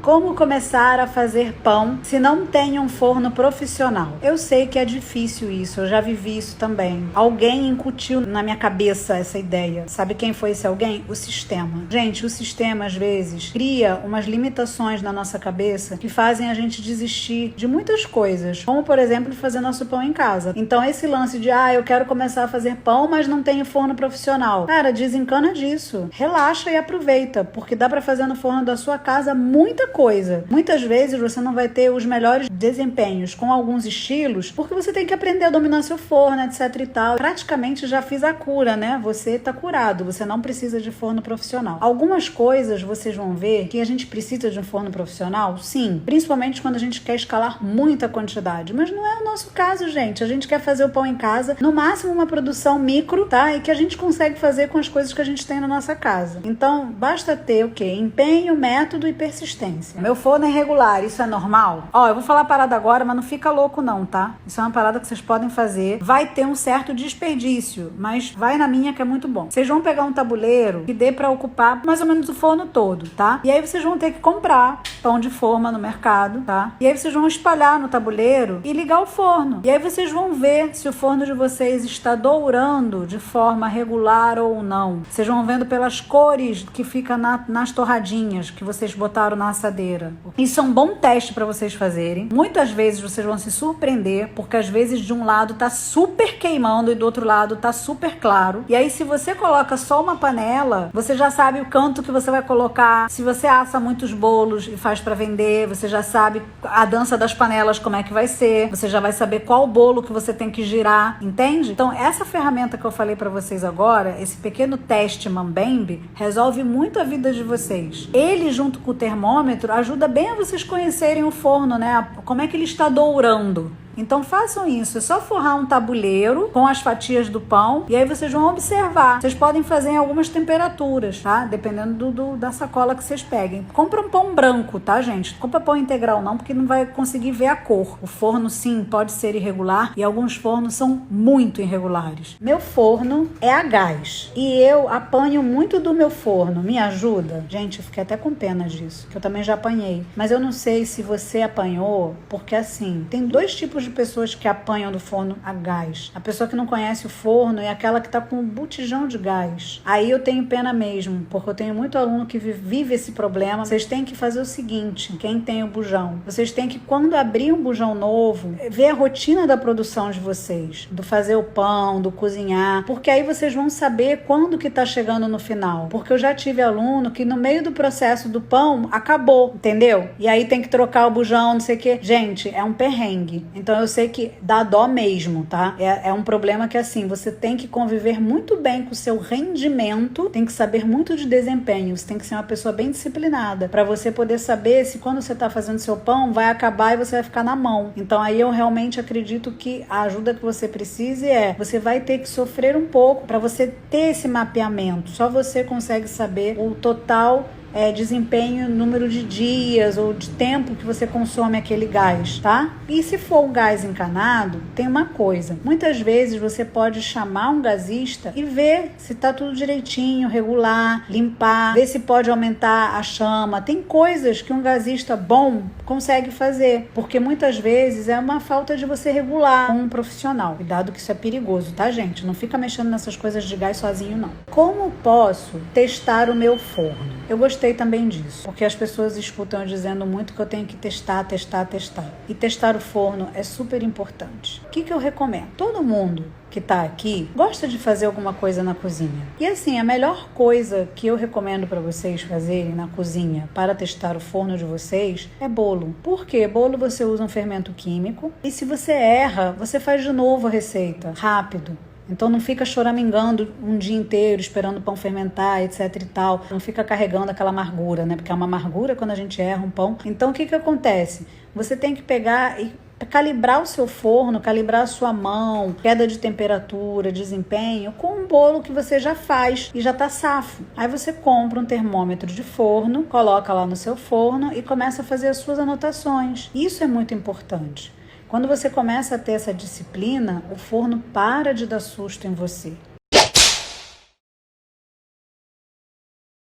Como começar a fazer pão se não tem um forno profissional? Eu sei que é difícil isso, eu já vivi isso também. Alguém incutiu na minha cabeça essa ideia. Sabe quem foi esse alguém? O sistema. Gente, o sistema às vezes cria umas limitações na nossa cabeça que fazem a gente desistir de muitas coisas, como por exemplo fazer nosso pão em casa. Então esse lance de eu quero começar a fazer pão, mas não tenho forno profissional. Cara, desencana disso. Relaxa e aproveita, porque dá pra fazer no forno da sua casa muita coisa. Muitas vezes você não vai ter os melhores desempenhos com alguns estilos, porque você tem que aprender a dominar seu forno, etc e tal. Praticamente já fiz a cura, né? Você tá curado, você não precisa de forno profissional. Algumas coisas vocês vão ver que a gente precisa de um forno profissional, sim, principalmente quando a gente quer escalar muita quantidade, mas não é o nosso caso, gente. A gente quer fazer o pão em casa, no máximo uma produção micro, tá? E que a gente consegue fazer com as coisas que a gente tem na nossa casa. Então, basta ter o quê? Empenho, método e persistência. Meu forno é irregular, isso é normal? Eu vou falar a parada agora, mas não fica louco não, tá? Isso é uma parada que vocês podem fazer. Vai ter um certo desperdício, mas vai na minha que é muito bom. Vocês vão pegar um tabuleiro que dê pra ocupar mais ou menos o forno todo, tá? E aí vocês vão ter que comprar pão de forma no mercado, tá? E aí vocês vão espalhar no tabuleiro e ligar o forno. E aí vocês vão ver se o forno de vocês está dourando de forma regular ou não. Vocês vão vendo pelas cores que fica nas torradinhas que vocês botaram na assadeira. Isso é um bom teste para vocês fazerem. Muitas vezes vocês vão se surpreender, porque às vezes de um lado tá super queimando e do outro lado tá super claro. E aí se você coloca só uma panela, você já sabe o canto que você vai colocar. Se você assa muitos bolos e faz para vender, você já sabe a dança das panelas como é que vai ser. Você já vai saber qual bolo que você tem que girar, entende? Então essa ferramenta que eu falei para vocês agora, esse pequeno teste Mambembe, resolve muito a vida de vocês. Ele junto com o termômetro ajuda bem a vocês conhecerem o forno, né? Como é que ele está dourando. Então façam isso, é só forrar um tabuleiro com as fatias do pão e aí vocês vão observar. Vocês podem fazer em algumas temperaturas, tá? Dependendo da sacola que vocês peguem. Compra um pão branco, tá, gente? Compra pão integral não, porque não vai conseguir ver a cor. O forno, sim, pode ser irregular e alguns fornos são muito irregulares. Meu forno é a gás e eu apanho muito do meu forno. Me ajuda? Gente, eu fiquei até com pena disso, que eu também já apanhei. Mas eu não sei se você apanhou, porque assim, tem dois tipos de pessoas que apanham do forno a gás. A pessoa que não conhece o forno e aquela que tá com um botijão de gás. Aí eu tenho pena mesmo, porque eu tenho muito aluno que vive esse problema. Vocês têm que fazer o seguinte, quem tem o bujão, vocês têm que, quando abrir um bujão novo, ver a rotina da produção de vocês, do fazer o pão, do cozinhar, porque aí vocês vão saber quando que tá chegando no final. Porque eu já tive aluno que no meio do processo do pão, acabou, entendeu? E aí tem que trocar o bujão, não sei o que. Gente, é um perrengue. Então eu sei que dá dó mesmo, tá? É um problema que assim, você tem que conviver muito bem com o seu rendimento, tem que saber muito de desempenho, você tem que ser uma pessoa bem disciplinada para você poder saber se quando você tá fazendo seu pão vai acabar e você vai ficar na mão. Então aí eu realmente acredito que a ajuda que você precise você vai ter que sofrer um pouco para você ter esse mapeamento. Só você consegue saber o total desempenho, número de dias ou de tempo que você consome aquele gás, tá? E se for um gás encanado, tem uma coisa. Muitas vezes você pode chamar um gasista e ver se tá tudo direitinho, regular, limpar, ver se pode aumentar a chama. Tem coisas que um gasista bom consegue fazer, porque muitas vezes é uma falta de você regular com um profissional. Cuidado que isso é perigoso, tá, gente? Não fica mexendo nessas coisas de gás sozinho, não. Como posso testar o meu forno? Eu gostei também disso, porque as pessoas escutam eu dizendo muito que eu tenho que testar. E testar o forno é super importante. O que eu recomendo? Todo mundo que tá aqui gosta de fazer alguma coisa na cozinha. E assim, a melhor coisa que eu recomendo para vocês fazerem na cozinha para testar o forno de vocês é bolo. Por quê? Bolo você usa um fermento químico e se você erra, você faz de novo a receita, rápido. Então não fica choramingando um dia inteiro, esperando o pão fermentar, etc e tal. Não fica carregando aquela amargura, né? Porque é uma amargura quando a gente erra um pão. Então o que acontece? Você tem que pegar e calibrar o seu forno, calibrar a sua mão, queda de temperatura, desempenho, com um bolo que você já faz e já tá safo. Aí você compra um termômetro de forno, coloca lá no seu forno e começa a fazer as suas anotações. Isso é muito importante. Quando você começa a ter essa disciplina, o forno para de dar susto em você.